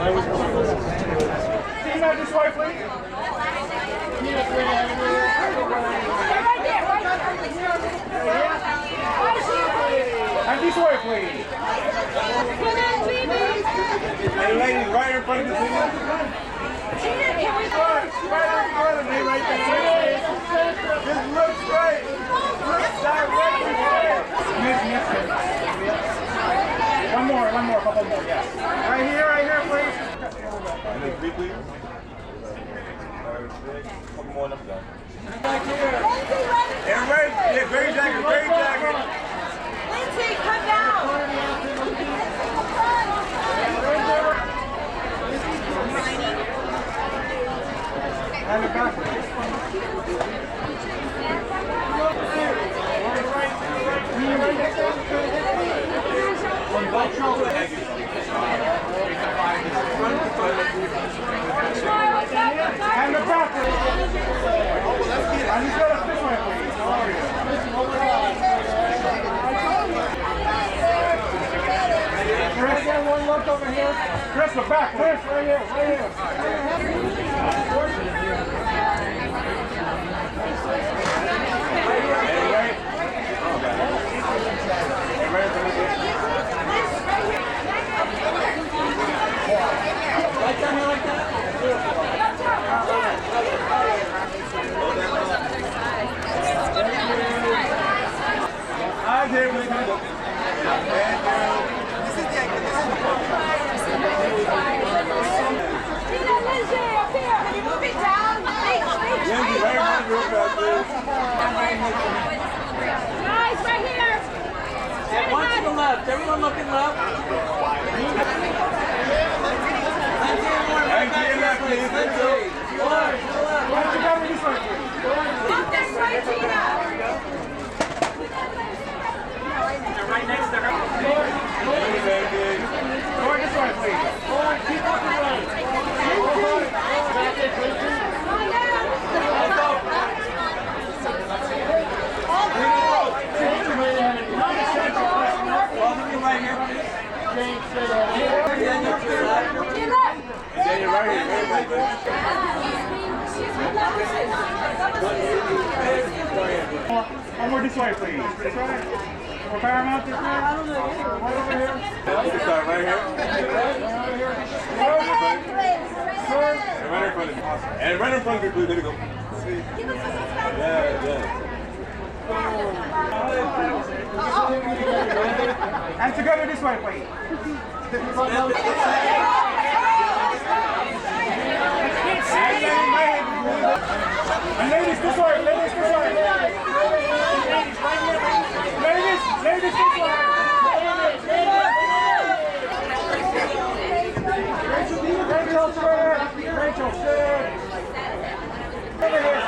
Tina, this way, please. And this way, please. Hey, ladies, right in front of the Tina. Right there. This looks great. Looks directly straight. One more, couple more, yeah. Right here, please. And then three, please. Couple more, and I'm done. Right here. Everybody, yeah, great jacket. Lindsay, come down. And the back. And the back. And you got us this way, please. Chris, get one look over here. Chris, the back. Chris, right here. Guys, right here. One to the left. Everyone looking left. Right next to her. This way, please. Keep up the way. One more this way, please. This way. For Paramount Pictures. Right over here. Start right here. And right in front of me, please. There we go. Yeah. And together this way, please. And ladies, this way. Ladies, this way. Ladies, this way. Rachel, sit. Over here.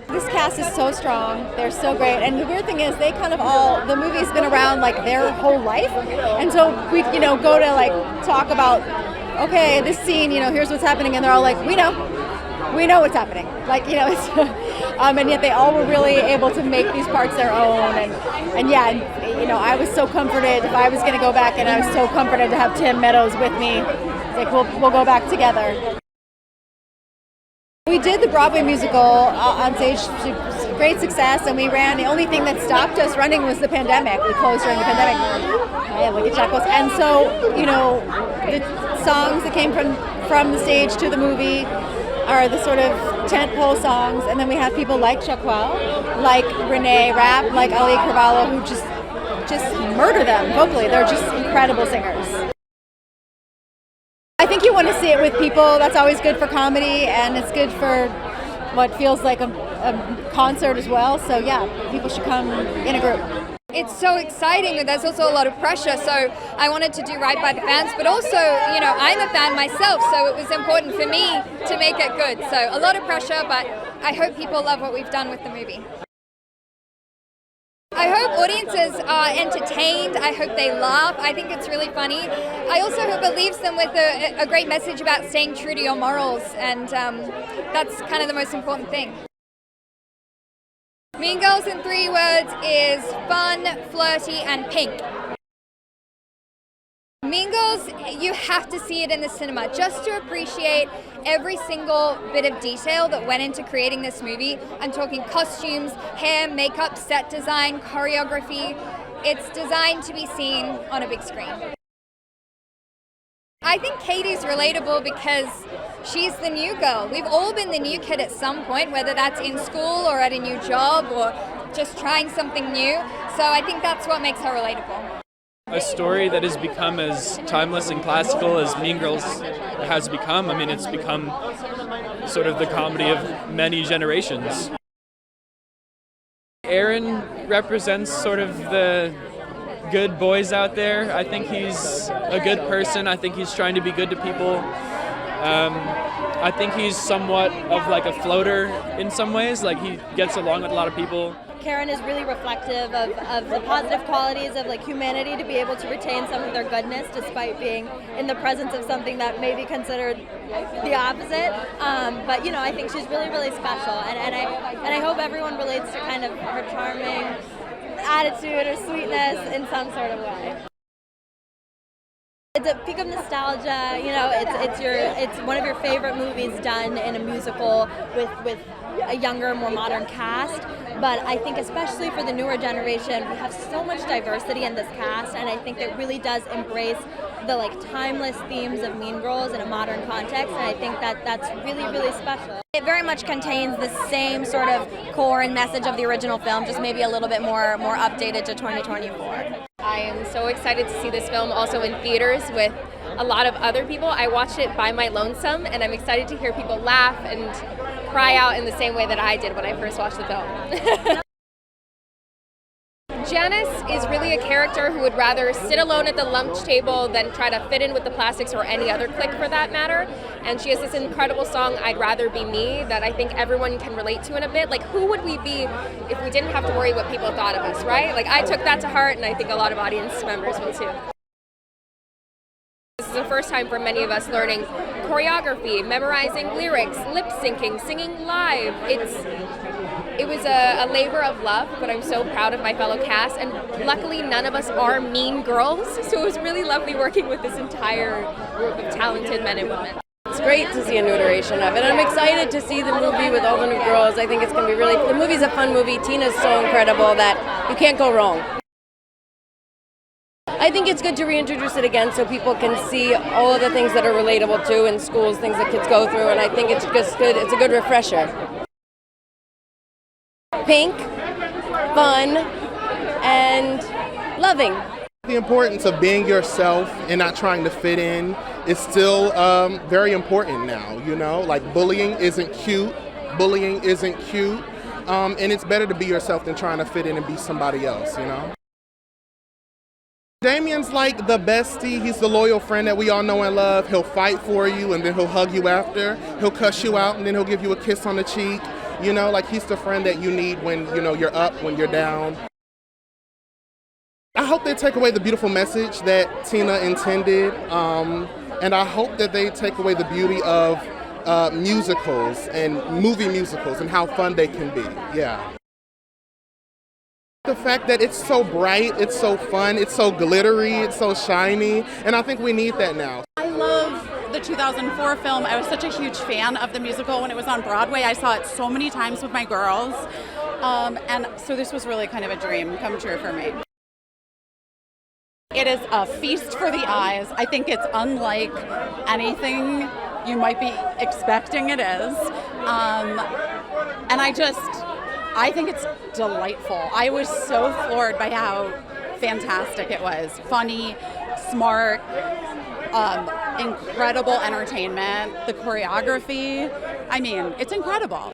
This cast is so strong. They're so great. And the weird thing is the movie's been around like their whole life. And so we, go to like talk about, okay, this scene, here's what's happening. And they're all like, we know what's happening. Like, it's, and yet they all were really able to make these parts their own. And I was so comforted if I was going to go back, and I was so comforted to have Tim Meadows with me. It's like, we'll go back together. We did the Broadway musical on stage to great success, and we ran. The only thing that stopped us running was the pandemic. We closed during the pandemic. Yeah, look at Jaquel. And so, the songs that came from the stage to the movie are the sort of tentpole songs, and then we have people like Jaquel, like Reneé Rapp, like Auli'i Cravalho, who just murder them vocally. They're just incredible singers. I think you want to see it with people. That's always good for comedy, and it's good for what feels like a concert as well. So yeah, people should come in a group. It's so exciting, but there's also a lot of pressure, so I wanted to do right by the fans, but also, I'm a fan myself, so it was important for me to make it good. So a lot of pressure, but I hope people love what we've done with the movie. I hope audiences are entertained. I hope they laugh. I think it's really funny. I also hope it leaves them with a great message about staying true to your morals, and that's kind of the most important thing. Mean Girls in 3 words is fun, flirty, and pink. Mean Girls, you have to see it in the cinema just to appreciate every single bit of detail that went into creating this movie. I'm talking costumes, hair, makeup, set design, choreography. It's designed to be seen on a big screen. I think Cady's relatable because she's the new girl. We've all been the new kid at some point, whether that's in school or at a new job or just trying something new. So I think that's what makes her relatable. A story that has become as timeless and classical as Mean Girls has become. I mean, it's become sort of the comedy of many generations. Aaron represents sort of the good boys out there. I think he's a good person. I think he's trying to be good to people. I think he's somewhat of like a floater in some ways. Like he gets along with a lot of people. Karen is really reflective of the positive qualities of like humanity, to be able to retain some of their goodness despite being in the presence of something that may be considered the opposite. But you know, I think she's really, really special, and I hope everyone relates to kind of her charming attitude or sweetness in some sort of way. It's a peak of nostalgia, you know. It's one of your favorite movies done in a musical with a younger, more modern cast. But I think especially for the newer generation, we have so much diversity in this cast, and I think it really does embrace the like timeless themes of Mean Girls in a modern context, and I think that's really, really special. It very much contains the same sort of core and message of the original film, just maybe a little bit more updated to 2024. I am so excited to see this film also in theaters with a lot of other people. I watched it by my lonesome, and I'm excited to hear people laugh and cry out in the same way that I did when I first watched the film. Janis is really a character who would rather sit alone at the lunch table than try to fit in with the plastics or any other clique for that matter. And she has this incredible song, I'd Rather Be Me, that I think everyone can relate to in a bit. Like, who would we be if we didn't have to worry what people thought of us, right? Like, I took that to heart, and I think a lot of audience members will too. This is the first time for many of us learning choreography, memorizing lyrics, lip syncing, singing live. It was a labor of love, but I'm so proud of my fellow cast, and luckily none of us are mean girls, so it was really lovely working with this entire group of talented men and women. It's great to see a new iteration of it. I'm excited to see the movie with all the new girls. I think it's going to be really, the movie's a fun movie. Tina's so incredible that you can't go wrong. I think it's good to reintroduce it again so people can see all of the things that are relatable to in schools, things that kids go through, and I think it's just good. It's a good refresher. Pink, fun, and loving. The importance of being yourself and not trying to fit in is still very important now, you know? Like, bullying isn't cute, and it's better to be yourself than trying to fit in and be somebody else, you know? Damian's like the bestie. He's the loyal friend that we all know and love. He'll fight for you, and then he'll hug you after. He'll cuss you out, and then he'll give you a kiss on the cheek. You know, like, he's the friend that you need when, you know, you're up, when you're down. I hope they take away the beautiful message that Tina intended, and I hope that they take away the beauty of musicals and movie musicals and how fun they can be, yeah. The fact that it's so bright, it's so fun, it's so glittery, it's so shiny, and I think we need that now. I love the 2004 film. I was such a huge fan of the musical when it was on Broadway. I saw it so many times with my girls, and so this was really kind of a dream come true for me. It is a feast for the eyes. I think it's unlike anything you might be expecting it is, and I think it's delightful. I was so floored by how fantastic it was. Funny, smart, incredible entertainment, the choreography. I mean, it's incredible.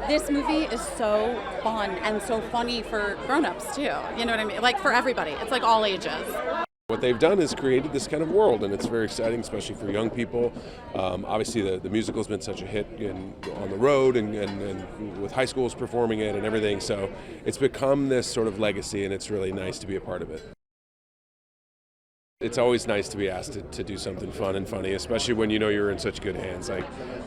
This movie is so fun and so funny for grown-ups too. You know what I mean? Like, for everybody. It's like all ages. What they've done is created this kind of world, and it's very exciting, especially for young people. Obviously, the musical's been such a hit on the road and with high schools performing it and everything, so it's become this sort of legacy, and it's really nice to be a part of it. It's always nice to be asked to do something fun and funny, especially when you know you're in such good hands,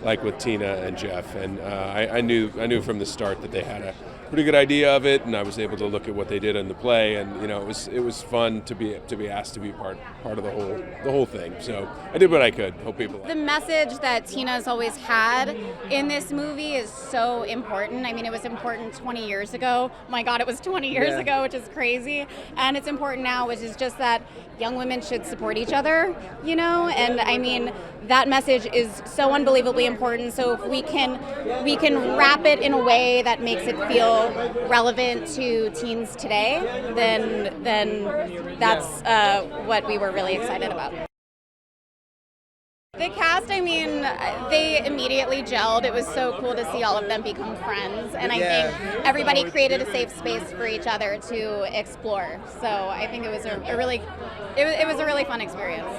like with Tina and Jeff. And I knew from the start that they had a pretty good idea of it, and I was able to look at what they did in the play, and it was fun to be asked to be part of the whole thing. So I did what I could. Hope people liked it. The message that Tina's always had in this movie is so important. I mean, it was important 20 years ago. My God, it was 20 years ago, which is crazy. And it's important now, which is just that young women should support each other, and I mean, that message is so unbelievably important. So if we can wrap it in a way that makes it feel relevant to teens today, then that's what we were really excited about. The cast, I mean, they immediately gelled. It was so cool to see all of them become friends, and I think everybody created a safe space for each other to explore. So I think it was a really fun experience.